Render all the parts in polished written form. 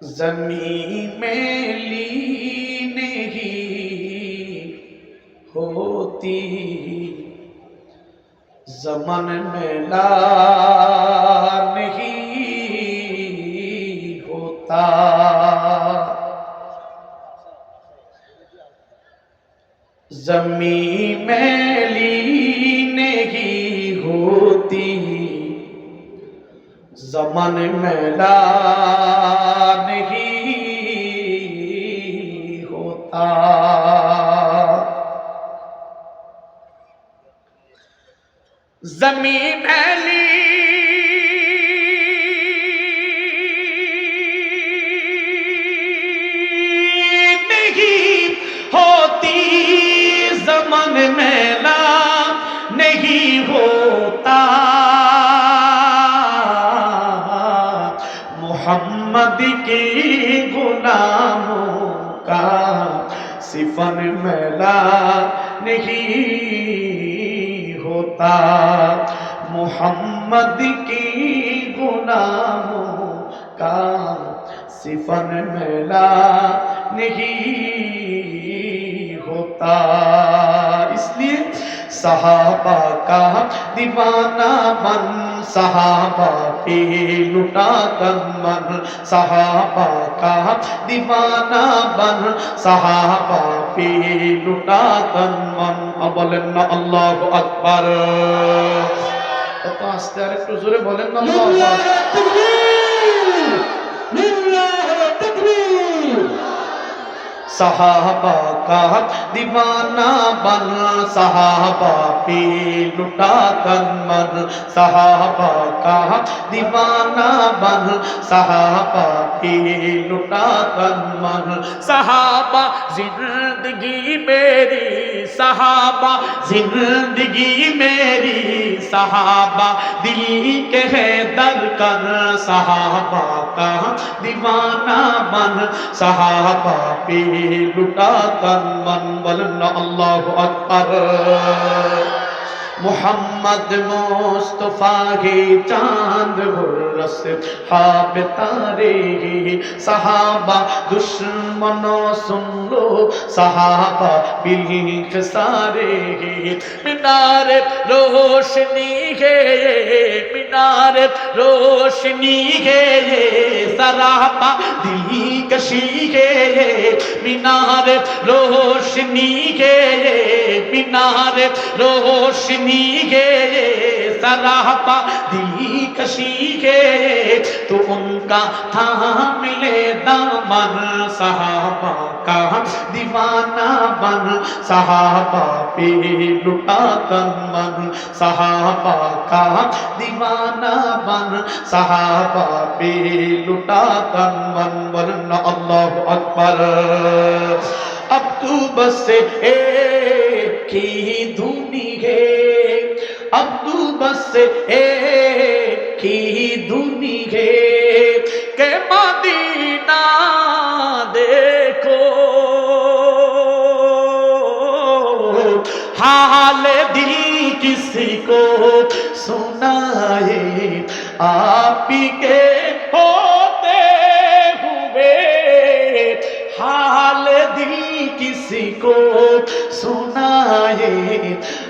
ज़मीं में ली नहीं होती, ज़मन में ला नहीं होता। ज़मीं में ली नहीं होती, ज़मन में ला नहीं होता। ज़मीं में ली नहीं होती, ज़मन में ला नहीं होता। मोहम्मद के गुलामों का सिफन में ला नहीं होता। मोहम्मद की गुलामों का सिफन में ला नहीं होता। इसलिए सहाबा का दीवाना बन, सहाबा पे लुटा तन मन। सहाबा का दीवाना बन, सहाबा पे लुटा तन मन। बोलें ना अल्लाहु আকবার। কত আস্তে আর একটু জোরে বলেন না আল্লাহু আকবার। सहाबा का दीवाना बन, सहाबा पे लुटा तन मन। सहाबा का दीवाना बन, सहाबा पे लुटा तन मन। सहाबा जिंदगी मेरी, सहाबा जिंदगी मेरी, सहाबा दिल के है दरकन। सहाबा का दीवाना बन, सहाबा पे लुटा तन मन। बोलें अल्लाहु अकबर। मोहम्मद मुस्तफा के चांद गुर्रस हाब तारे, सहाबा दुश्मनों सुन लो, सहाबा बिल्क सारे। मीनार रोशनी है, मीनार रोशनी है, सराबा दिल कशी है। मीनार रोशनी है, मीनार रोशनी है, सराबा दिल कशी है। तो उनका थाम ले दामन, सहाबा का दीवाना बन, सहाबा पे लुटा तन मन। सहाबा का दीवाना बन, सहाबा पे लुटा तन मन। बोलें अल्लाहु अकबर। अब तू बस एक ही धुनी है, अब तू बस एक ही धुनी है, के मदीना देखो। हाल दिल किसी को सुनाए, आप ही के होते हुए। हाल दिल किसी को सुनाए,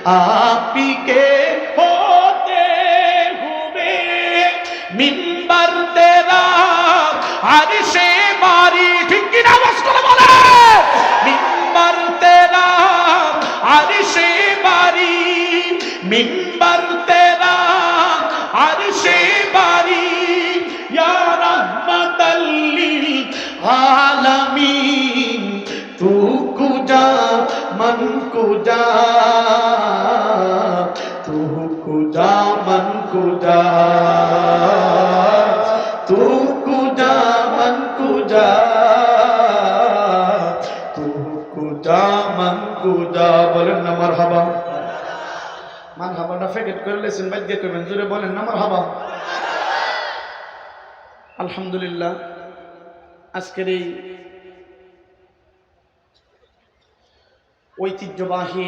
आप ही के होते हुए। मिंबर तेरा अर्शे बारी, ठीक की ना मुस्कुरा बोले। मिंबर तेरा अर्शे बारी, मिंबर तेरा अर्शे बारी, या रहमतल लिल आलमीन। तू कुजा मन कुजा, तू कुजा मन कुजा, तू कुजा मन कुजा, तू कुजा मन कुजा। बोलें ना मरहबा। মারহাবাটা ফেকেট করে লেছেন, বাদ দিয়ে করবেন, জোরে বলেন না মারহাবা। আলহামদুলিল্লাহ, আজকের এই ঐতিহ্যবাহী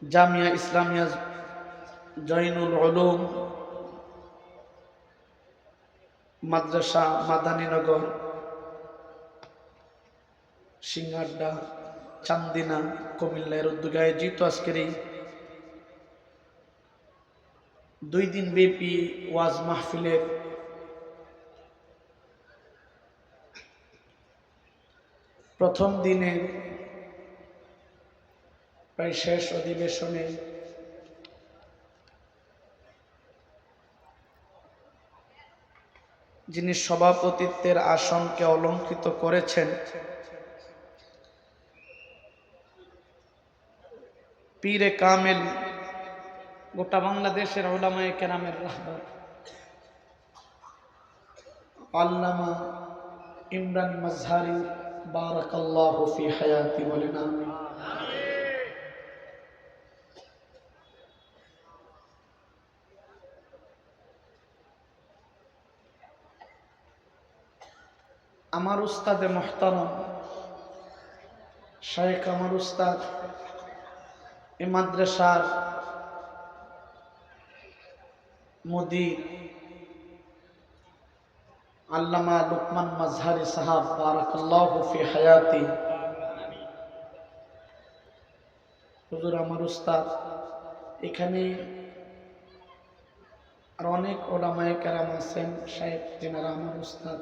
জামিয়া ইসলামিয়া জয়নুল উলুম মাদ্রাসা মাদানীনগর, সিঙ্গারডা, চান্দিনা, কুমিল্লার উদ্যোগে আয়োজিত আজকের এই 2 দিন ব্যাপী ওয়াজ মাহফিলের প্রথম দিনের প্রায় শেষ অধিবেশনে যিনি সভাপতিত্বের আসনকে অলঙ্কৃত করেছেন, পীরে কামেল, গোটা বাংলাদেশের উলামায়ে কেরামের রাহবার আল্লামা ইমরান মাজহারি বারাকাল্লাহু ফি হায়াতি, বলেন আমিন। আমার উস্তাদে মুহতারাম শায়েখ, আমার উস্তাদ, এই মাদ্রাসার মুদির আল্লামা লুকমান মাজহারি সাহাব বারাকাল্লাহু ফি হায়াতি, হুজুর আমার উস্তাদ, এখানে আর অনেক উলামায়ে কেরাম আছেন, শায়েখ, যিনারা আমার উস্তাদ।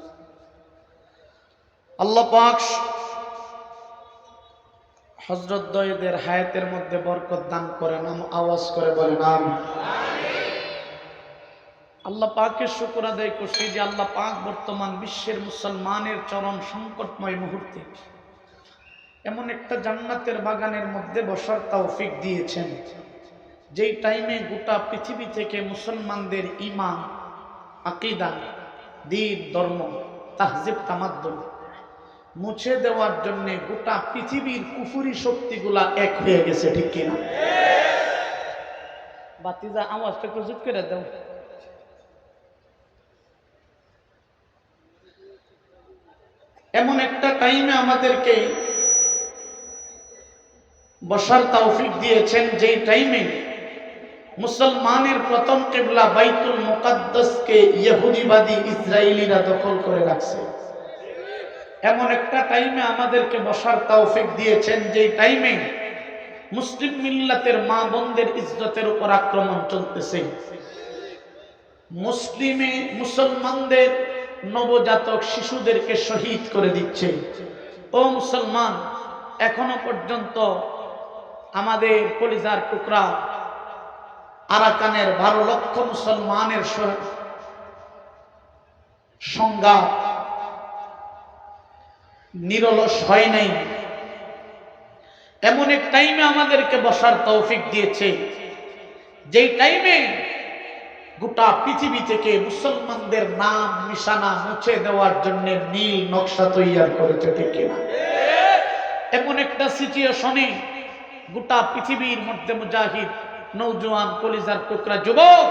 আল্লাহ পাক হযরত দয়দের হায়াতের মধ্যে বরকত দান করেন, আওয়াজ করে বলেন আমিন। আল্লাহ পাকের শুকর আদায় করছি যে আল্লাহ পাক বর্তমান বিশ্বের মুসলমানের চরম সংকটময় মুহূর্তে এমন একটা জান্নাতের বাগানের মধ্যে বসার তৌফিক দিয়েছেন, যেই টাইমে গোটা পৃথিবী থেকে মুসলমানদের ঈমান, আকীদা, দ্বীন, ধর্ম, তাহজিব, তামাদ্দুন মুছে দেওয়ার জন্য গোটা পৃথিবীর কুফরি শক্তিগুলা এক হয়ে গেছে, ঠিক কিনা? বাতিজা আওয়াজটা একটু জোর করে দাও। এমন একটা টাইমে আমাদেরকে বসার তৌফিক দিয়েছেন, যেই টাইমে মুসলমানের প্রথম কিবলা বাইতুল মুকাদ্দাসকে ইহুদিবাদী ইসরায়েলিরা দখল করে রাখছে। এমন একটা টাইমে আমাদেরকে বসার তৌফিক দিয়েছেন, যেই টাইমে মুসলিম মিল্লাতের মা বোনদের ইজ্জতের উপর আক্রমণ চলতেছে। মুসলমানদের নবজাতক শিশুদেরকে শহীদ করে দিচ্ছে। ও মুসলমান, এখনো পর্যন্ত আমাদের কলিজার টুকরা আরাকানের 12 লক্ষ মুসলমানের সংঘাত নিরলস হয় নাই। এমন এক টাইমে আমাদেরকে বসার তৌফিক দিয়েছে, যেই টাইমে গোটা পৃথিবী থেকে মুসলমানদের নাম নিশানা মুছে দেওয়ার জন্য নীল নকশা তৈরি করেছে, ঠিক কিনা? এমন একটা সিচুয়েশনে গোটা পৃথিবীর মধ্যে মুজাহিদ নওজোয়ান কলিজার টুকরা যুবক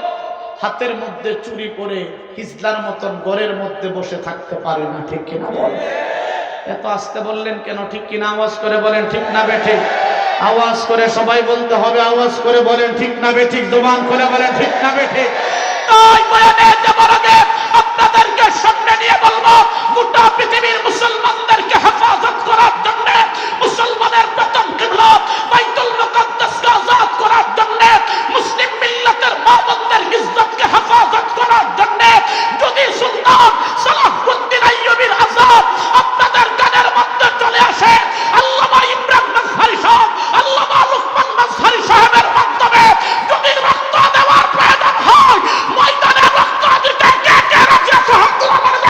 হাতের মধ্যে চুরি করে হিজলার মতন ঘরের মধ্যে বসে থাকতে পারে না, ঠিক কিনা? বল, এত আস্তে বললেন কেন? ঠিক কিনা? আওয়াজ করে বলেন ঠিক না বেঠিক? আওয়াজ করে সবাই বলতে হবে, আওয়াজ করে বলেন ঠিক না বেঠিক? জবান খুলে বলেন ঠিক না বেঠিক? আপনাদেরকে সামনে নিয়ে বলবো, গোটা পৃথিবীর মুসলমানদেরকে হেফাজত করার জন্য, মুসলমানের প্রথম কিবলা বাইতুল মুকাদ্দাসকে আযাদ করার জন্য, মুসলিম মিল্লাতের মা বোনদের ইজ্জতকে হেফাজত করার জন্য যদি সুলতান সালাহুদ্দিন আইয়ুবীর আযাব আপনাদের কানের মধ্যে চলে আসে, আল্লামা ইমরান মাজহারি সাহেব, আল্লামা লুকমান মাজহারি সাহেবের মাধ্যমে যদি রক্ত দেওয়ার প্রয়োজন হয়, ময়দানে রক্ত দিতে কে কে রাজি আছে? হাত তুলে বলেন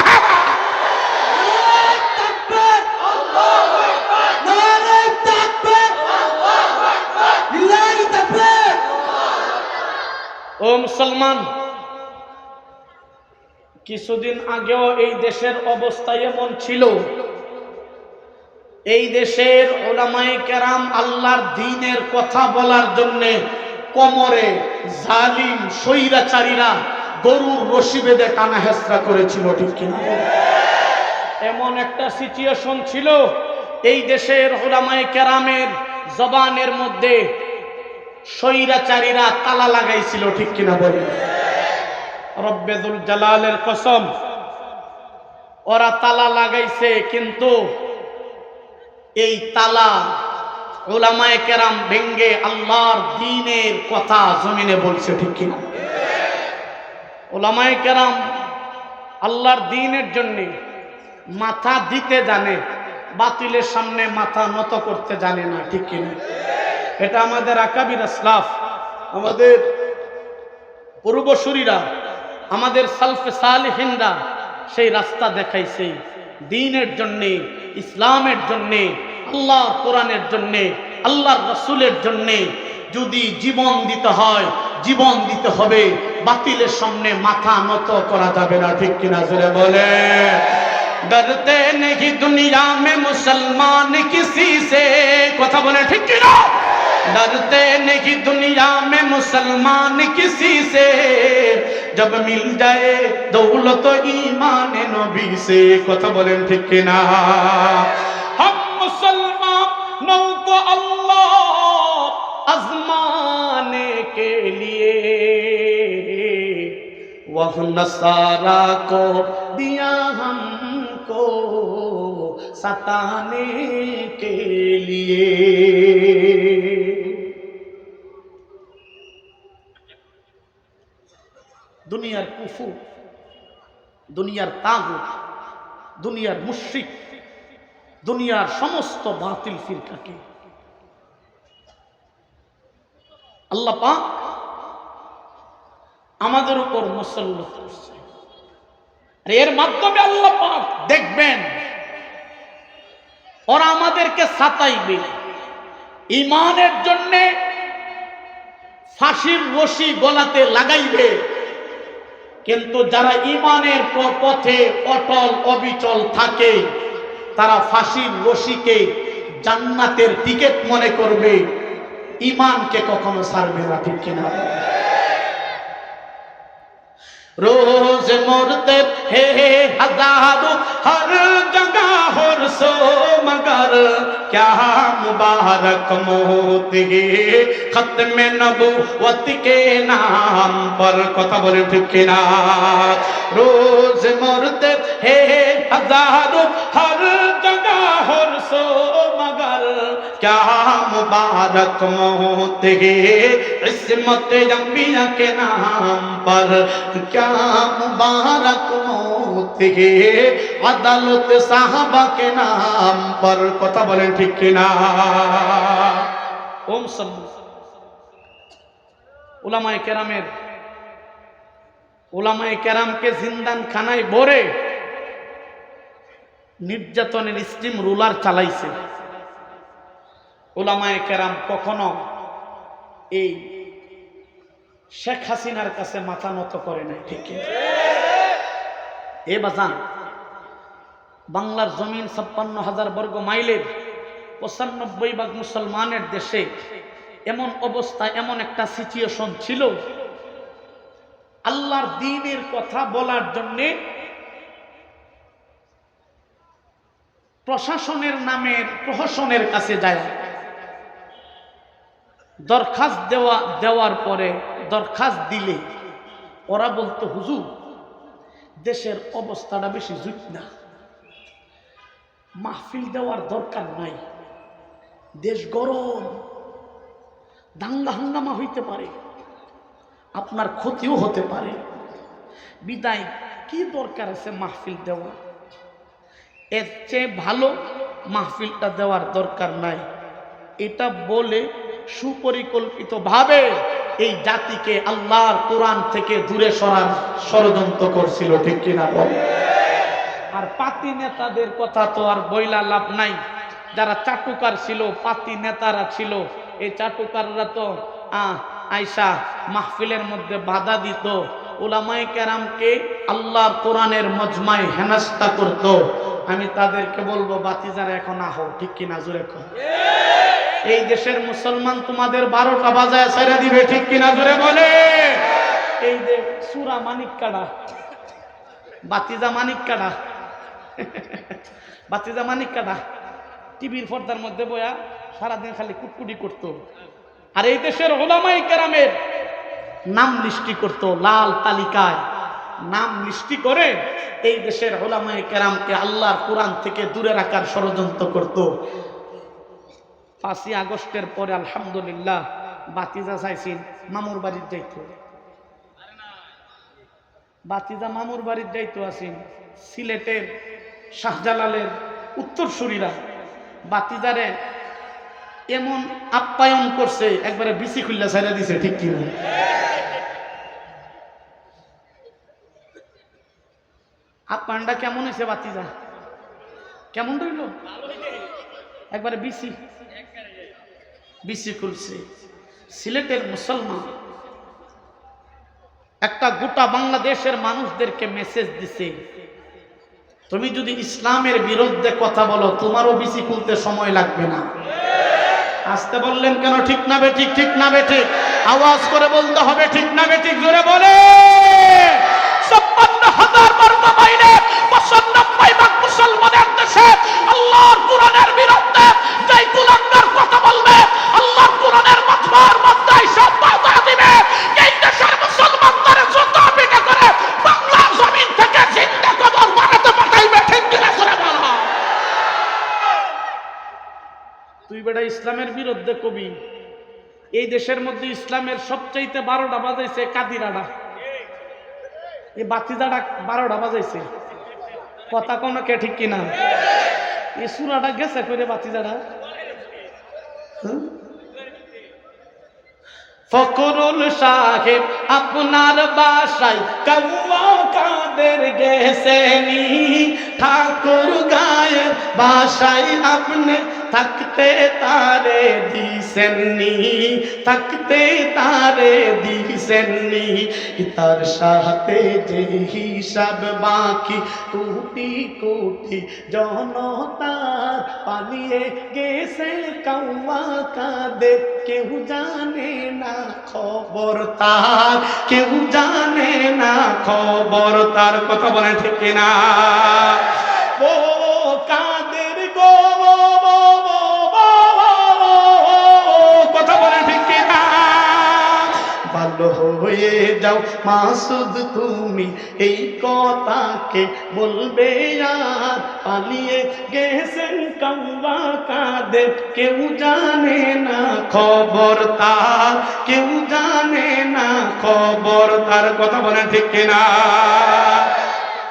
তাকবীর, আল্লাহু আকবার, নারে তাকবীর, আল্লাহু আকবার, লিল্লাহি তাকবীর। ও মুসলমান, কিছুদিন আগেও এই দেশের অবস্থা এমন ছিল, এই দেশের উলামায়ে কেরাম আল্লাহর দ্বীনের কথা বলার জন্য কোমরে জালিম স্বৈরাচারীরা গরুর রশি বেঁধে টানা হেঁচড়া করেছিল, ঠিক কিনা? এমন একটা সিচুয়েশন ছিল, এই দেশের উলামায়ে কেরামের জবানের মধ্যে স্বৈরাচারীরা তালা লাগাইছিল, ঠিক কিনা? বলেন। রব্বে যুল জালালের কসম, ওরা তালা লাগাইছে, কিন্তু এই তালা উলামায়ে কেরাম ভেঙ্গে আল্লাহর দ্বীনের কথা জমিনে বলছে, ঠিক কিনা? উলামায়ে কেরাম আল্লাহর দ্বীনের জন্য মাথা দিতে জানে, বাতিলের সামনে মাথা নত করতে জানে না, ঠিক কিনা? এটা আমাদের আকাবির আসলাফ, আমাদের পূর্বসূরীরা, আমাদের সালফে সালিহিনরা সেই রাস্তা দেখাইছে। দ্বীনের জন্যে, ইসলামের জন্যে, আল্লাহর কোরআনের জন্যে, আল্লাহর রাসূলের জন্যে যদি জীবন দিতে হয়, জীবন দিতে হবে। বাতিলের সামনে মাথা নত করা যাবে না, ঠিক কিনা? জোরে বলে। ডরতে নেহি দুনিয়া মে মুসলমান কিসি সে, কথা বলে, ঠিক কিনা? डरते नहीं दुनिया में मुसलमान किसी से, जब मिल जाए दौलत ईमान नबी से, कथा बोलें ठीक ना? हम मुसलमानों को अल्लाह आजमाने के लिए वह नसारा को दिया हमको सताने के लिए। দুনিয়ার কুফর, দুনিয়ার তাগুত, দুনিয়ার মুশরিক, দুনিয়ার সমস্ত বাতিল ফিরকাকে আল্লাহ পাক আমাদের উপর মুসল্লত করছে। আর এর মাধ্যমে আল্লাহ পাক দেখবেন ওরা আমাদেরকে সাতাইবে, ঈমানের জন্য ফাঁসির রশি গলাতে লাগাইবে। কিন্তু যারা ঈমানের পথে অটল অবিচল থাকে, তারা ফাঁসির রশিকে জান্নাতের টিকেট মনে করবে, ঈমানকে কখনো ছাড়বে না, ঠিক কিনা? रोज मरते हैं हजारों हर जगह हर सो, मगर क्या मुबारक मौत है खत्म नबूवत के नाम पर, कथा बोले ठीक ना? रोज मरते हैं हजारों हर जगह हर सो, मगर क्या मुबारक मौत है इस्मत अंबिया के नाम पर, क्या मुबारक मौत है अदालत साहबा के नाम पर, कथा बोले ठीक ना? ओम सल्लु। उलामाए केरामेर, उलामाए केराम के जिंदान खानाয় ভরে নির্যাতনের স্টিম রুলার চালাইছে। উলামায়ে কেরাম কখনো এই শেখ হাসিনার কাছে মাথা নত করে নাই, ঠিক কি? এ বাজান, বাংলার জমিন ৫৬,০০০ বর্গ মাইলের ৯৫ ভাগ মুসলমানের দেশে এমন অবস্থা, এমন একটা সিচুয়েশন ছিল, আল্লাহর দ্বীনের কথা বলার জন্যে প্রশাসনের নামের প্রহসনের কাছে যায়, দরখাস্ত দেওয়ার পরে দরখাস্ত দিলে ওরা বলতো, হুজুর দেশের অবস্থাটা বেশি জুট না, মাহফিল দেওয়ার দরকার নাই, দেশ গরম, দাঙ্গা হাঙ্গামা হইতে পারে, আপনার ক্ষতিও হতে পারে, বিদায় কি দরকার আছে মাহফিল দেওয়া, এর চেয়ে ভালো মাহফিলটা দেওয়ার দরকার নাই। এটা বলে সুপরিকল্পিতভাবে এই জাতিকে আল্লাহর কোরআন থেকে দূরে সরার ষড়যন্ত্র করছিল, ঠিক কিনা বলে? আর পাতি নেতাদের কথা তো আর বইলা লাভ নাই। যারা চাটুকার ছিল, পাতি নেতারা ছিল, এই চাটুকাররা তো আয়সা মাহফিলের মধ্যে বাধা দিত, উলামায়ে কেরামকে আল্লাহর কোরআনের মজমায় হেনস্থা করত। আমি তাদেরকে বলবো, বাতিজারা এখন আহো, ঠিক কিনা? জোরে কর। এই দেশের মুসলমান তোমাদের ১২টা বাজায় ছেড়ে দিবে, ঠিক কিনা? জোরে বলে। এই যে সুরা মানিক কাড়া, বাতিজা মানিক কাড়া, বাতিজা মানিক কাড়া টিভির পর্দার মধ্যে বয়া সারাদিন খালি কুটকুটি করতো, আর এই দেশের উলামায়ে কেরামের নাম লিস্টি করতো লাল তালিকায়, নাম মিষ্টি করে এই দেশের উলামায়ে কেরামকে আল্লাহর কোরআন থেকে দূরে রাখার ষড়যন্ত্র করত। 5ই আগস্টের পরে আলহামদুলিল্লাহ বাতিজা চাইছেন মামুর বাড়ির যাইতো, বাতিজা মামুর বাড়ির যাইতো আছেন। সিলেটের শাহজালালের উত্তরসূরিরা বাতিজারে এমন আপ্যায়ন করছে, একবারে বিসি খুল্লা ছাইরা দিছে, ঠিক কি না? আপ্যায়নটা কেমন হয়েছে বাতিজা? কেমন রইল? একবারে বিসি বিসি খুলছে। সিলেটের মুসলমান একটা গোটা বাংলাদেশের মানুষদেরকে মেসেজ দিছে, তুমি যদি ইসলামের বিরুদ্ধে কথা বলো তোমারও বিসি খুলতে সময় লাগবে না। আসতে বললেন কেন? ঠিক না বেঠিক? ঠিক না বেঠিক? আওয়াজ করে বলতে হবে, ঠিক না বেঠিক? জোরে বলে। 56,000 বর্গ মাইলে 95 ভাগ মুসলমানের দেশে আল্লাহর কোরআনের বিরুদ্ধে যেই কুলাঙ্গার কথা বলবে, আল্লাহর কোরআনের মাঠের মধ্যে সব বাধা দিবে, এই দেশের মুসলমানদের যত পিটা করে বাংলা জমিন থেকে জিন্দা কবর বানাতে পাঠাইবে, ঠিক কিনা? জোরে বলো। তুই বেটা ইসলামের বিরুদ্ধে কবি, এই দেশের মধ্যে ইসলামের সবচাইতে 12টা বাজাইছে কাদিরাডা, এই বাতিজাডা 12টা বাজাইছে। কথা কোন কে, ঠিক কিনা? এই সুরাটা গেছে করে বাতিজাডা। ফকরুল সাহেব আপনার বাসায় কাউয়া কাদের গেছেনি, ঠাকুর গায়ের বাসায় আপনি থাকতে তারে দিছেননি, থাকতে তারে দিছেননি, তার সাথে যে হিসাব বাকি কোটি কোটি জনতার পালিয়ে গেছে কাউয়া কাদের, কেউ জানে না খবর তার, কেউ জানে না খবর তার। কথা বলে ঠিক কিনা? ও কাদের গো, কথা বলে ঠিক কিনা? ভালো হয়ে যাও মাসুদ তুমি এই কথাকে বলবে আর, পালিয়ে গেছেন কাউয়া কাদের, কেউ জানে না খবর তার, কেউ জানে না খবর তার। কথা বলে ঠিক কিনা?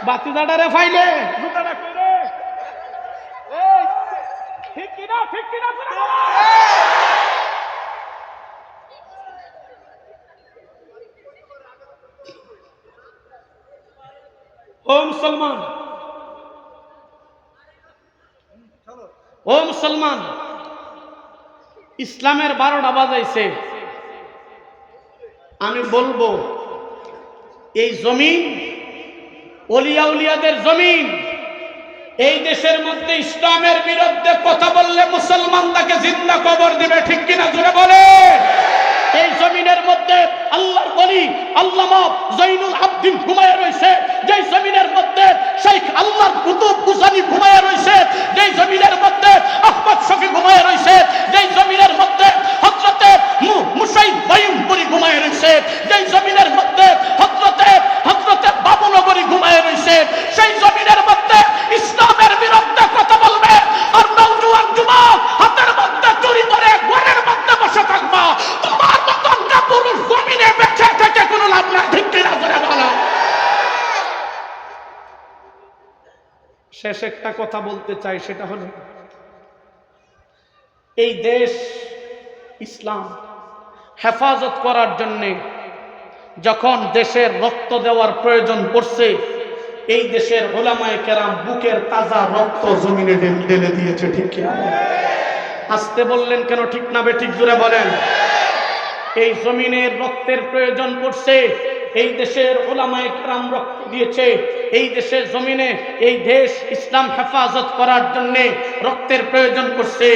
বাতিদাটারে ফাইলে জুতাটা কইরে, এই ঠিক কিনা? ঠিক কিনা? ও মুসলমান, ও মুসলমান, ইসলামের 12টা বাজাইছে। আমি বলবো এই জমিন ওলিয়া উলিয়াদের জমিন, এই দেশের মধ্যে ইসলামের বিরুদ্ধে কথা বললে মুসলমান তাকে জিন্দা কবর দিবে, ঠিক কিনা? জোরে বলে। এই জমিনের মধ্যে আল্লাহর ওলি আল্লামা জৈনুল আবদিন ঘুমায় রয়েছে, যেই জমিনের মধ্যে শেখ আল্লাহর কুতুব হুসাইনি ঘুমায় রয়েছে, যেই জমিনের মধ্যে আহমদ শফি ঘুমায় রয়েছে, যেই জমিনের মধ্যে হযরতে মুসাইদ বাইনপুরি ঘুমায় রয়েছে, যেই জমিনের মধ্যে হযরতে বাবুনগরী ঘুমায় রয়েছে, সেই জমিনের মধ্যে ইসলামের বিরুদ্ধে কথা বলবে আর নওজোয়ান যুবক হাতের মধ্যে চুরি করে ঘরের মধ্যে বসে থাকবা, তোমার মতন পুরুষ জমিনে বেঁচে থেকে কোনো লাভ নাই, ঠিক কিনা? জোরে বলো। শেষ একটা কথা বলতে চাই, সেটা হলো এই দেশ ইসলাম হেফাজত করার জন্য যখন দেশের রক্ত দেওয়ার প্রয়োজন পড়ছে, এই দেশের উলামায়ে কেরাম বুকের তাজা রক্ত জমিনে ঢেলে দিয়েছে, ঠিক কিনা? আসতে বললেন কেন? ঠিক না বেঠিক? জোরে বলেন। এই জমিনের রক্তের প্রয়োজন পড়ছে, এই দেশের উলামায়ে কেরাম রক্ত দিয়েছে, এই দেশের জমিনে এই দেশ ইসলাম হেফাজত করার জন্য রক্তের প্রয়োজন পড়ছে।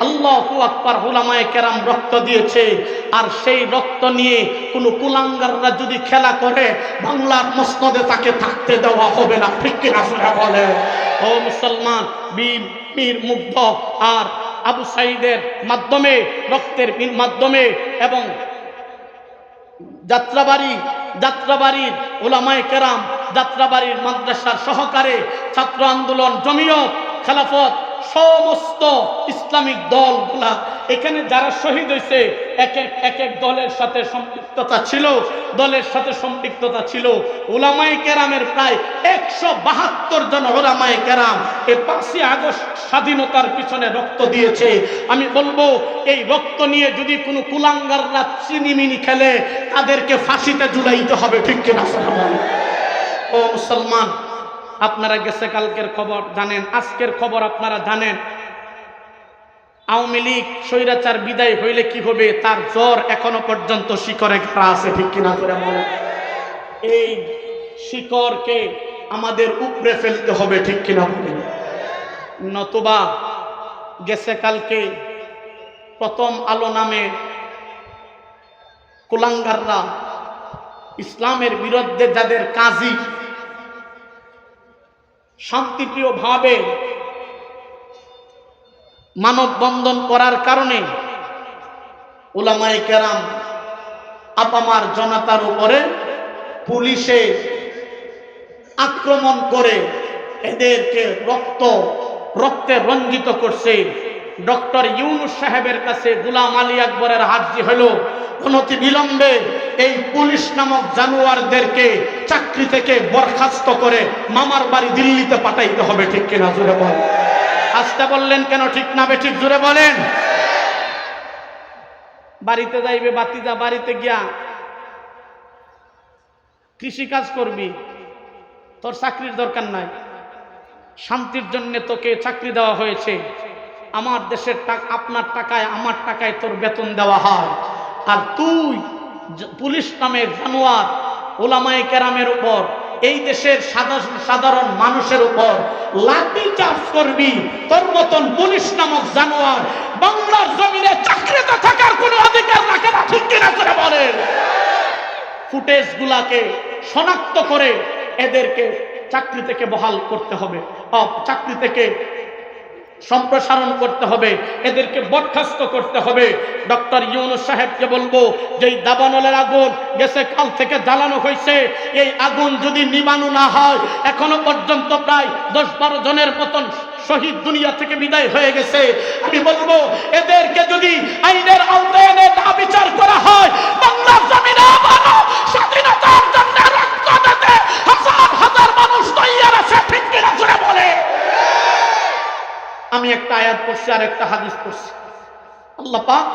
আল্লাহু আকবার, উলামায়ে কেরাম রক্ত দিয়েছে, আর সেই রক্ত নিয়ে কোনো কুলাঙ্গাররা যদি খেলা করে বাংলার মসনদে তাকে থাকতে দেওয়া হবে না, ঠিক কিনা? জোরে বলে। ও মুসলমান, মীর মুগ্ধ আর আবু সাইদের মাধ্যমে, রক্তের মাধ্যমে এবং যাত্রাবাড়ির উলামায়ে কেরাম যাত্রাবাড়ির মাদ্রাসার সহকারে ছাত্র আন্দোলন, জমিয়ত, খেলাফত, সমস্ত ইসলামিক দলগুলা এখানে যারা শহীদ হয়েছে এক এক দলের সাথে সম্পৃক্ততা ছিল উলামায়ে কেরামের প্রায় 172 জন উলামায়ে কেরাম এই 5ই আগস্ট স্বাধীনতার পিছনে রক্ত দিয়েছে। আমি বলবো এই রক্ত নিয়ে যদি কোনো কুলাঙ্গাররা চিনিমিনি খেলে তাদেরকে ফাঁসিতে ঝুলাইতে হবে, ঠিক কিনা? ও মুসলমান, আপনারা গেছে কালকের খবর জানেন, আজকের খবর আপনারা জানেন। আওয়ামী লীগ স্বৈরাচার বিদায় হইলে কি হবে তার জ্বর এখনো পর্যন্ত শিকড়ে ঘা আছে, ঠিক কিনা করে বলেন? এই শিকড়কে আমাদের উপড়ে ফেলতে হবে, ঠিক কিনা বলেন? নতুবা গেছে কালকে প্রথম আলো নামে কুলাঙ্গাররা ইসলামের বিরুদ্ধে যাদের কাজী শান্তিপ্রিয় ভাবে মানববন্ধন করার কারণে উলামায়ে কেরাম আপামার জনতার উপরে পুলিশে আক্রমণ করে এদেরকে রক্তে রঞ্জিত করছে। ডক্টর ইউনূস সাহেবের কাছে গোলাম আলী আকবরের আর্জি হলো অনতি বিলম্বে এই পুলিশ নামক জানোয়ারদেরকে চাকরি থেকে বরখাস্ত করে মামার বাড়ি দিল্লিতে পাঠাইতে হবে, ঠিক কিনা? জোরে বলেন। আসতে বললেন কেন? ঠিক না বেঠিক? জোরে বলেন। বাড়িতে যাইবে বাতিজা, বাড়িতে গিয়া কৃষি কাজ করবি, তোর চাকরির দরকার নাই, শান্তির জন্য তোকে চাকরি দেওয়া হয়েছে। আমার দেশের টাকা, আপনার টাকায় আমার টাকায় তোর বেতন দেওয়া হয়, আর তুই পুলিশ নামের জানোয়ার উলামায়ে কেরামের উপর, এই দেশের সাধারণ মানুষের উপর লাঠি চার্জ করবি। তোর মতন পুলিশ নামক জানোয়ার বাংলার জমিনে চাকরিতে থাকার কোনো অধিকার রাখে না, ঠিক কিনা করে বলেন? ফুটেজ গুলাকে শনাক্ত করে এদেরকে চাকরি থেকে বহাল করতে হবে, চাকরি থেকে সম্প্রসারণ করতে হবে, এদেরকে বরখাস্ত করতে হবে। ডক্টর ইউনূস সাহেবকে বলবো যে এই দাবানলের আগুন গেছে কাল থেকে জ্বালানো হয়েছে, এই আগুন যদি নিবানো না হয়, এখনো পর্যন্ত প্রায় 10-12 জনের মতন শহীদ দুনিয়া থেকে বিদায় হয়ে গেছে। আমি বলবো এদেরকে যদি আইনের আওতায় এনে না বিচার করা হয়, বাংলার জমিনে আবারও স্বাধীনতার জন্য রক্ত দিতে হাজার হাজার মানুষ তৈয়ার আছে, ঠিক কিনা জোরে বলে? আমি একটা আয়াত পড়ছি আর একটা হাদিস পড়ছি। আল্লাহ পাক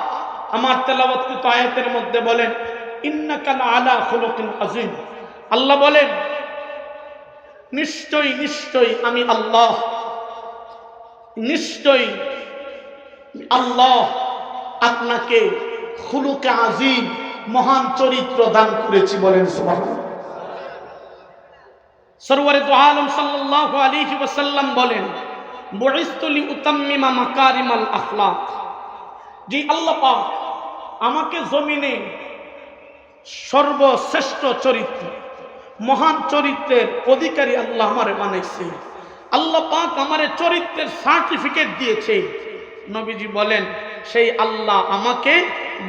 আমার তেলাওয়াতকৃত আয়াতের মধ্যে বলেন, ইন্নাকা লাআলা খুলুকিন আযীম। আল্লাহ বলেন, নিশ্চয়ই নিশ্চয়ই আমি আল্লাহ, নিশ্চয়ই আল্লাহ আপনাকে খুলুকে আযীম, মহান চরিত্র দান করেছি। বলেন সুবহানাল্লাহ। সরওয়ারে দু আলম সাল্লাল্লাহু আলাইহি ওয়াসাল্লাম বলেন, বুইসতু লিউতাম্মিমা মাকারিমাল আখলাক। যে আল্লাহ পাক আমাকে জমিনে সর্বশ্রেষ্ঠ চরিত্র, মহান চরিত্রের অধিকারী আল্লাহ আমারে বানাইছে। আল্লাহ পাক আমারে চরিত্রের সার্টিফিকেট দিয়েছে। নবীজি বলেন, সেই আল্লাহ আমাকে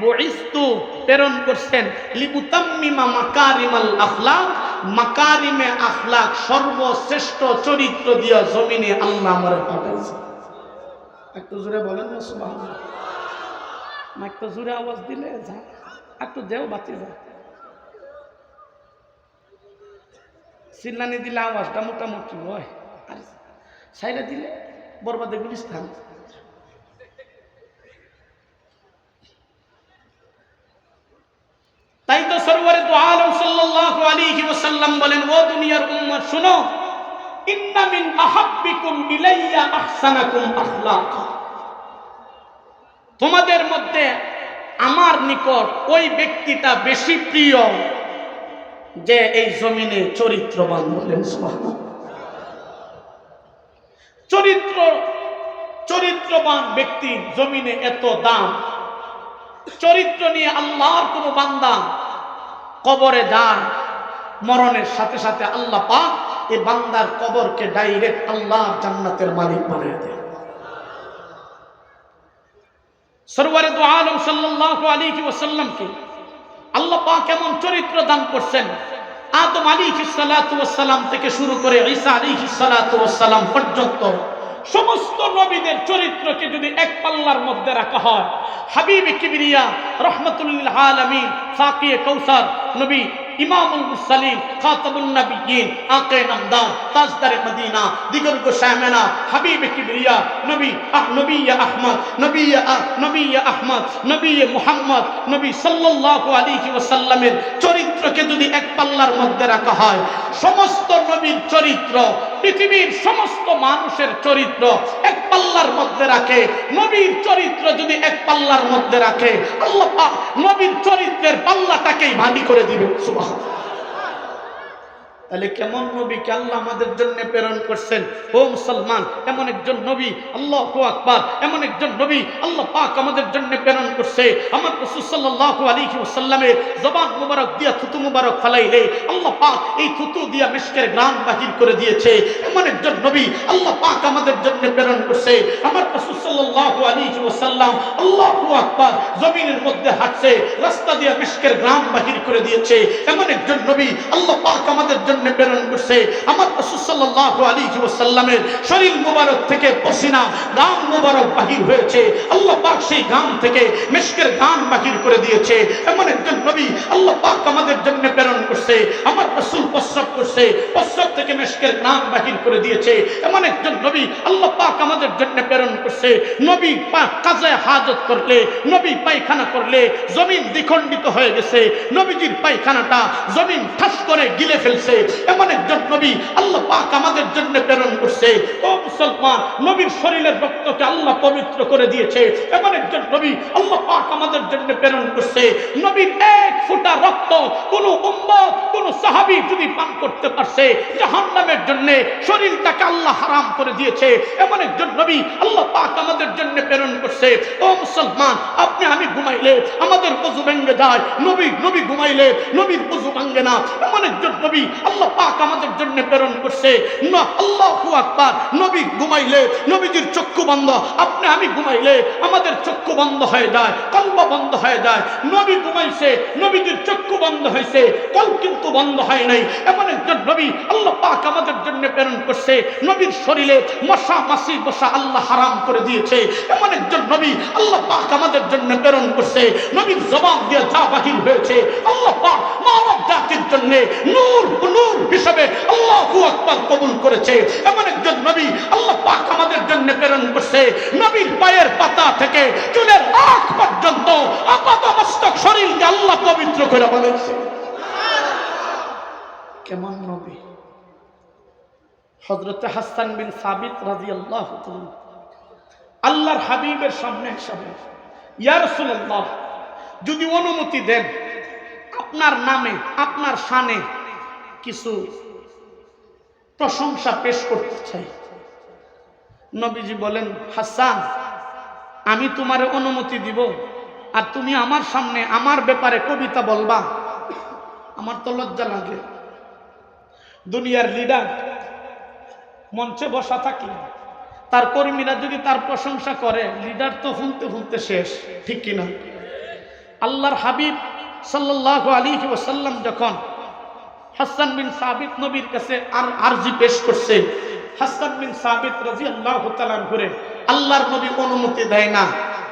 বুইসতু প্রেরণ করছেন লিউতাম্মিমা মাকারিমাল আখলাক, মাকারিমে আখলাক সর্বশ্রেষ্ঠ চরিত্র দিয়া জমিনে আল্লাহ আমারে পাঠাইছে। একটু জোরে বলেন না সুবহানাল্লাহ। না একটু জোরে আওয়াজ দিলে যা, একটু দেও বাতি যা, চিল্লানি দিলে আওয়াজটা মোটামুটি হয়, আর সাইডে দিলে বরবাদে গুলিস্তান। তাই তো সরওয়ারে দু আলম সাল্লাল্লাহু আলাইহি ওয়াসাল্লাম বলেন, ও দুনিয়ার উম্মত শুনো, ইন্না মিন আহাব্বিকুম ইলাইয়া আহসানাকুম আখলাকা। তোমাদের মধ্যে আমার নিকট ওই ব্যক্তিটা বেশি প্রিয় যে এই জমিনে চরিত্রবান। বলেন সুবহানাল্লাহ। চরিত্রবান ব্যক্তি জমিনে এত দাম। চরিত্র নিয়ে আল্লাহর কোন বান্দা কবরে যায়, মরণের সাথে সাথে আল্লাহ পাক এই বান্দার কবরকে ডাইরেক্ট আল্লাহর জান্নাতের মালিক বানিয়ে দেয়। সরওয়ারে দু আলম সাল্লাল্লাহু আলাইহি ওয়াসাল্লামকে আল্লাহ পাক এমন চরিত্র দান করছেন, আদম আলাইহিস সালাতু ওয়াস সালাম থেকে শুরু করে ঈসা আলাইহিস সালাতু ওয়াস সালাম পর্যন্ত সমস্ত নবীদের চরিত্রকে যদি এক পাল্লার মধ্যে রাখা হয়, হাবিবে কিবরিয়া রাহমাতুল লিল আলামিন সাকিয়ে কাউসার নবী ইমামুল মুরসালিন খাতামুন নবিয়্যিন আকে নামদার তাজদারে মদিনা দিগন্ত শামেনা হাবিবে কিবরিয়া নবী আহমদ নবী আহমদ নবী মুহাম্মদ নবী সাল্লাল্লাহু আলাইহি ওয়াসাল্লামের চরিত্রকে যদি এক পাল্লার মধ্যে রাখা হয়, সমস্ত নবীর চরিত্র, পৃথিবীর সমস্ত মানুষের চরিত্র এক পাল্লার মধ্যে রাখে, নবীর চরিত্র যদি এক পাল্লার মধ্যে রাখে, আল্লাহ পাক নবীর চরিত্রের পাল্লাটাকেই ভারী করে দিবেন। সুবহানাল্লাহ। তাহলে কেমন নবীকে আল্লাহ আমাদের জন্য প্রেরণ করছেন? ও মুসলমান, এমন একজন নবী, আল্লাহু আকবার, এমন একজন নবী আল্লাহ পাক আমাদের জন্য প্রেরণ করছে। আমার রাসূল সাল্লাল্লাহু আলাইহি ওয়াসাল্লামের জবান মুবারক দিয়া থুতু মুবারক ফলাইলে আল্লাহ পাক এই থুতু দিয়া মিশকের গ্রাম বাহির করে দিয়েছে। এমন একজন নবী আল্লাহ পাক আমাদের জন্য প্রেরণ করছে। আমার রাসূল সাল্লাল্লাহু আলাইহি ওয়াসাল্লাম আল্লাহু আকবার জমিনের মধ্যে হাঁটছে, রাস্তা দিয়া মিশকের গ্রাম বাহির করে দিয়েছে। এমন একজন নবী আল্লাহ পাক আমাদের জন্য প্রেরণ করছে। আমার রাসূল সাল্লাল্লাহু আলাইহি ওয়াসাল্লামের শরীর মুবারক থেকে পসিনা গাম মুবারক বাহির হয়েছে, আল্লাহ পাক সেই গাম থেকে মিশকের গাম বাহির করে দিয়েছে। এমন একজন নবী আল্লাহ পাক আমাদের জন্য প্রেরণ করছে। আমার রাসূল প্রস্রাব করছে, প্রস্রাব থেকে মিশকের গাম বাহির করে দিয়েছে। এমন একজন নবী আল্লাহ পাক আমাদের জন্য প্রেরণ করছে। নবী কাজে হাজত করলে, নবী পায়খানা করলে জমিন দ্বিখণ্ডিত হয়ে গেছে, নবীজির পায়খানাটা জমিন ঠাস করে গিলে ফেলছে। এমন একজন নবী আল্লাহ পাক আমাদের জন্য প্রেরণ করছে। ও মুসলমান, নবীর শরীরের রক্তকে আল্লাহ পবিত্র করে দিয়েছে। এমন একজন নবী আল্লাহ পাক আমাদের জন্য প্রেরণ করছে। নবীর এক ফোঁটা রক্ত কোন উম্মত, কোন সাহাবী যদি পান করতে পারছে, জাহান্নামের জন্য শরীরটাকে আল্লাহ হারাম করে দিয়েছে। এমন একজন নবী আল্লাহ পাক আমাদের জন্য প্রেরণ করছে। ও মুসলমান, আপনি আমি ঘুমাইলে আমাদের ওযু ভেঙে যায়, নবী ঘুমাইলে নবীর ওযু ভাঙে না। এমন একজন নবী আল্লাহ পাক আমাদের জন্য প্রেরণ করছে। না, আল্লাহু আকবার, নবী ঘুমাইলে নবীজির চক্ষু বন্ধ, আপনি আমি ঘুমাইলে আমাদের চক্ষু বন্ধ হয়ে যায়, কল্প বন্ধ হয়ে যায়। নবী ঘুমাইছে, নবীজির চক্ষু বন্ধ হয়েছে, কল্প কিন্তু বন্ধ হয় নাই। এমন একজন নবী আল্লাহ পাক আমাদের জন্য প্রেরণ করছে। নবীর শরীরে মশা মাছি বসা আল্লাহ হারাম করে দিয়েছে। এমন একজন নবী আল্লাহ পাক আমাদের জন্য প্রেরণ করছে। নবীর জবান দিয়ে যা বাহির হয়েছে আল্লাহ পাক মানব জাতির জন্য নূর হিসেবে আল্লাহু আকবার কবুল করেছে। এমন একজন নবী আল্লাহ পাক আমাদের জন্য প্রেরণ করছে। নবীর পায়ের পাতা থেকে চুলের আখ পর্যন্ত আপাতমস্তক শরীরকে আল্লাহ পবিত্র করে বলেছে। কেমন নবী! হযরত হাসান বিন সাবিত রাদিয়াল্লাহু তাআলা আল্লাহর হাবিবের সামনে এসে ইয়া রাসূলুল্লাহ, যদি অনুমতি দেন আপনার নামে, আপনার শানে কিছু প্রশংসা পেশ করতে চাই। নবীজি বলেন, হাসান, আমি তোমারে অনুমতি দিব, আর তুমি আমার সামনে আমার ব্যাপারে কবিতা বলবা? আমার তো লজ্জা লাগে। দুনিয়ার লিডার মঞ্চে বসা থাকলে তার কর্মীরা যদি তার প্রশংসা করে, লিডার তো ফুলতে শেষ, ঠিক কিনা? আল্লাহর হাবিব সাল্লাল্লাহু আলাইহি ওয়াসাল্লাম যখন হাসান বিন সাবিত নবীর কাছে আরজি পেশ করছে, হাসান বিন সাবিত রাদিয়াল্লাহু তাআলা করে আল্লাহর নবী অনুমতি দেয় না।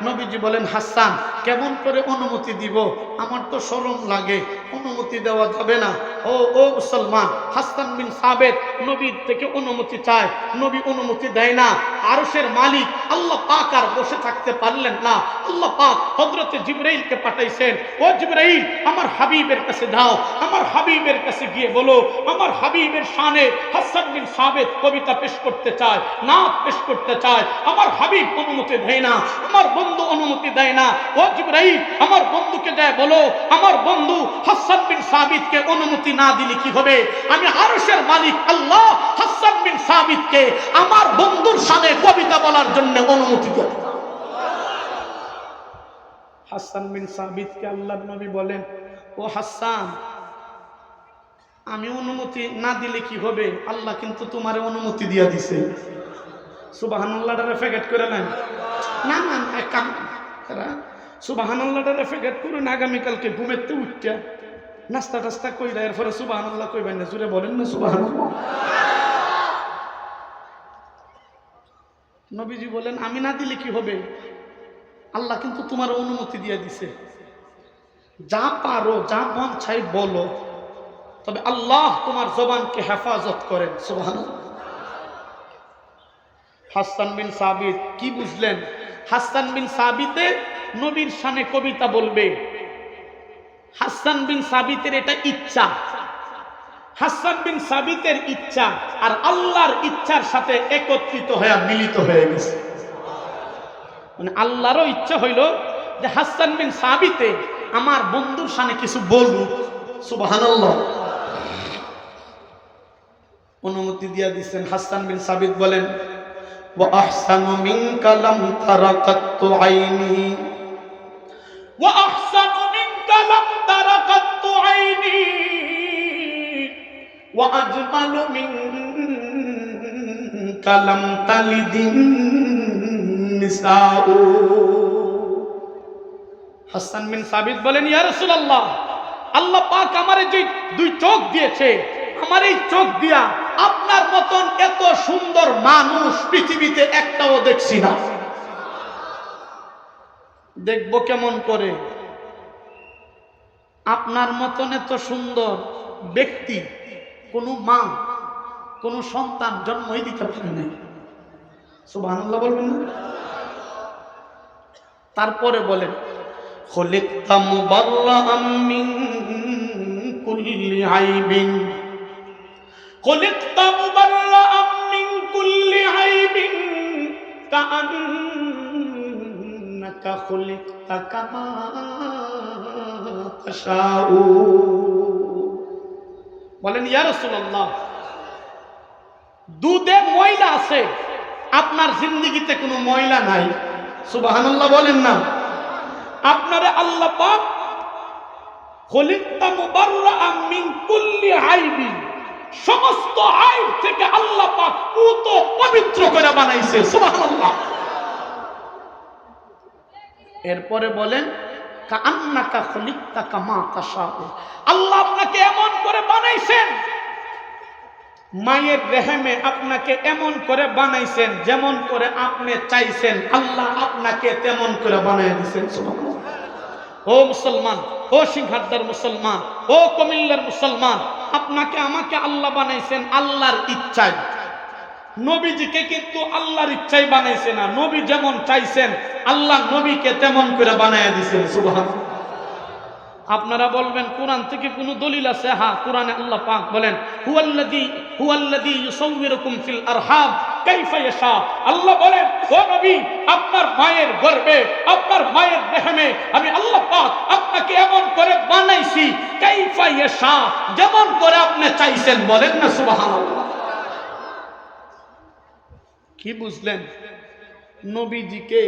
নবীজি বলেন, হাসান, কেমন করে অনুমতি দিব? আমার তো শরম লাগে, অনুমতি দেওয়া যাবে না। ও মুসলমান, হাসান বিন সাবিত নবীর থেকে অনুমতি চায়, নবী অনুমতি দেয় না। আরশের মালিক আল্লাহ পাক আর বসে থাকতে পারলেন না। আল্লাহ পাক হযরতে জিবরাইলকে পাঠাইছেন, ও জিবরাইল, আমার হাবিবের কাছে যাও, আমার হাবিবের কাছে গিয়ে বলো আমার হাবিবের শানে হাসান বিন সাবিত কবিতা পেশ করতে চায়, নাত পেশ করতে চায়। আমার হাবিব অনুমতি দেয় না, আমার বন্ধু অনুমতি দেয় না। ও জিবরাইল, আমার বন্ধুকে যায় বলো আমার বন্ধু হাসান বিন সাবিতকে অনুমতি না দিলে কি হবে? আমি আরশের মালিক আল্লাহ হাসান বিন সাবিতকে আমার বন্ধুর শানে কবিতা বলার জন্য অনুমতি দেব। হাসান বিন সাবিতকে আল্লাহর নবী বলেন, ও হাসান, আমি অনুমতি না দিলে কি হবে? আল্লাহ কিন্তু তোমারে অনুমতি দিয়া দিছে। সুবহানাল্লাহটারে ফেকেট করে নেন না, এক কাম সুবহানাল্লাহটারে ফেকেট করুন, আগামীকালকে ঘুমেতে উঠতে নাস্তা টাস্তা কইরা এরপরে সুবহানাল্লাহ কইবেন না, জুড়ে বলেন না সুবহানাল্লাহ। নবীজি বলেন আমি না দিলে কি হবে, আল্লাহ কিন্তু তোমার অনুমতি দিয়ে দিছে, যা পারো যা মন চাই বলো, তবে আল্লাহ তোমার জবানকে হেফাজত করেন। সুবহানাল্লাহ। হাসান বিন সাবিত কি বুঝলেন? হাসান বিন সাবিতে নবীর শানে কবিতা বলবে। হাসান বিন সাবিতের এটা ইচ্ছা, হাসান বিন সাবিতের ইচ্ছা আর আল্লাহর ইচ্ছার সাথে একত্রিত হয়ে মিলিত হয়ে গেছে। মানে আল্লাহরও ইচ্ছা হইল যে হাসান বিন সাবিতে আমার বন্ধুর শানে কিছু বলুক। সুবহানাল্লাহ। অনুমতি দিয়া দিচ্ছেন। হাসান বিন সাবিত বলেন ওয়া আহসানু মিনকা লাম তারা কাত্তু আইনি, ওয়া আহসানু মিনকা লাম তারা কাত্তু আইনি, ওয়া আজমালু মিনকা লাম তালিদিন নিসাউ। হাসান বিন সাবিত বলেন ইয়া রাসূলুল্লাহ, আল্লাহ পাক আমারে যে দুই চোখ দিয়েছে, আমার এই চোখ দিয়া আপনার মতন এত সুন্দর মানুষ পৃথিবীতে একটাও দেখছি না। দেখব কেমন করে? আপনার মতন এত সুন্দর ব্যক্তি কোনো মা কোনো সন্তান জন্মই দিতে পারে নাই। সুবহানাল্লাহ বলবেন না? তারপরে বলেন খুলিকতা মুবাররাআম মিন কুল্লি আইবিন, খুলিকতা মুবাররাআম মিন কুল্লি আইবিন কাআন্নাকা খুলিকতা কামা তাশাউ। বলেন ইয়া রাসূলুল্লাহ, দুধে ময়লা আছে, আপনার জিন্দেগিতে কোনো ময়লা নাই। সুবহানাল্লাহ বলেন না? আপনারে আল্লাহ পাক খলিকতা মুবাররাআম মিন কুল্লি আইবি, সমস্ত আইব থেকে আল্লাহ পাক পুত পবিত্র করে বানাইছে। সুবহানাল্লাহ। এরপরে বলেন কাআন্নাকা খলিকতা কামা তাশাউ, আল্লাহ আপনাকে এমন করে বানাইছেন, মায়ের রেহেমে আপনাকে এমন করে বানাইছেন যেমন করে আপনি চাইছেন, আল্লাহ আপনাকে তেমন করে বানাই দিয়েছেন। সুবহানাল্লাহ। ও মুসলমান, ও সিংহাদ্দার মুসলমান, ও কুমিল্লার মুসলমান, আপনাকে আমাকে আল্লাহ বানাইছেন আল্লাহর ইচ্ছায়। নবীজিকে কিন্তু আল্লাহর ইচ্ছায় বানাইছে না, নবী যেমন চাইছেন আল্লাহ নবীকে তেমন করে বানায় দিয়েছেন। সুবহানাল্লাহ। আপনারা বলবেন কোরআন থেকে কোনো দলিল আছে? হ্যাঁ, কোরআনে আল্লাহ পাক বলেন হুয়াল্লাযী ইউসাউবিরুকুম ফিল আরহাম কাইফা ইয়াশা। আল্লাহ বলেন ও নবী, আপনার মায়ের গর্ভে, আপনার মায়ের রেহেমে আমি আল্লাহ পাক আপনাকে এমন করে বানাইছি কাইফা ইয়াশা, যেমন করে আপনি চাইছেন। বলেন না সুবহানাল্লাহ। কি বুঝলেন? নবীজিকে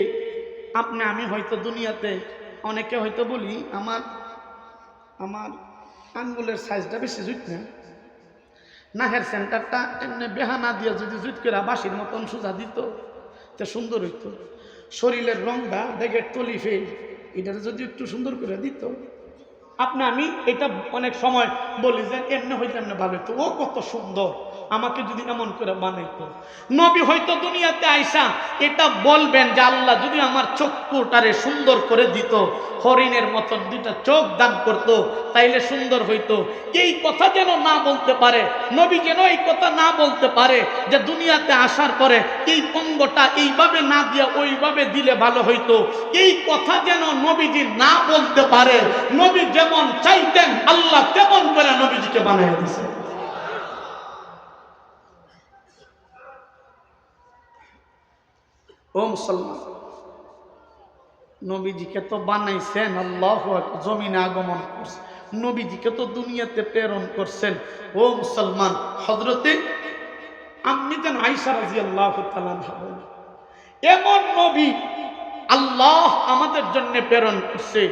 আমি হয়তো দুনিয়াতে অনেকে হয়তো বলি আমার আঙ্গুলের সাইজটা বেশি জুট না, নাহের সেন্টারটা এমনি বেহানা দিয়ে যদি জুট করে বাঁশির মতন সোজা দিত তে সুন্দর হইতো। শরীরের রংটা দেখে তলিফে এটা যদি একটু সুন্দর করে দিত, আমি এটা অনেক সময় বলি যে এমনি হইতে এমনি ভালো হইতো, ও কত সুন্দর, আমাকে যদি এমন করে বানাইতো। নবী হয়তো দুনিয়াতে আইসা এটা বলবেন যে আল্লাহ যদি আমার চক্ষুটারে সুন্দর করে দিত, হরিণের মতন দুইটা চোখ দান করতো, তাইলে সুন্দর হইতো। এই কথা যেন না বলতে পারে, নবী যেন এই কথা না বলতে পারে যে দুনিয়াতে আসার পরে এই অঙ্গটা এইভাবে না দিয়া ওইভাবে দিলে ভালো হইতো। এই কথা যেন নবীজি না বলতে পারে। নবী যেমন চাইতেন আল্লাহ তেমন করে নবীজিকে বানিয়ে দিয়েছে। ও মুসলমান, নবীজিকে তো বানাইছেন, আল্লাহু আকবার, জমিনে আগমন করছেন, নবীজিকে তো দুনিয়াতে প্রেরণ করছেন। ও মুসলমান, হযরতে আম্মিজান আয়েশা রাদিয়াল্লাহু তাআলা আনহা, এমন নবী আল্লাহ আমাদের জন্য প্রেরণ করছে,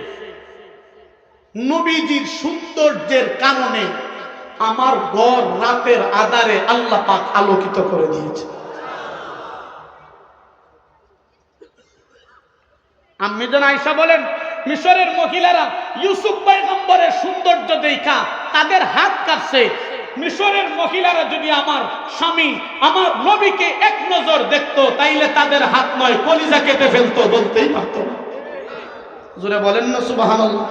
নবীজির সৌন্দর্যের কারণে আমার ঘর রাতের আধারে আল্লাহ পাক আলোকিত করে দিয়েছে। আম্মিজান আয়েশা বলেন মিশরের মহিলারা ইউসুফ পয়গম্বরের সৌন্দর্য দেখা তাদের হাত কাটছে। মিশরের মহিলারা যদি আমার স্বামী আমার নবীকে এক নজর দেখতো তাইলে তাদের হাত নয় কলিজা কেটে ফেলতো, বলতেই পারতো না। জোরে বলেন না সুবহানাল্লাহ।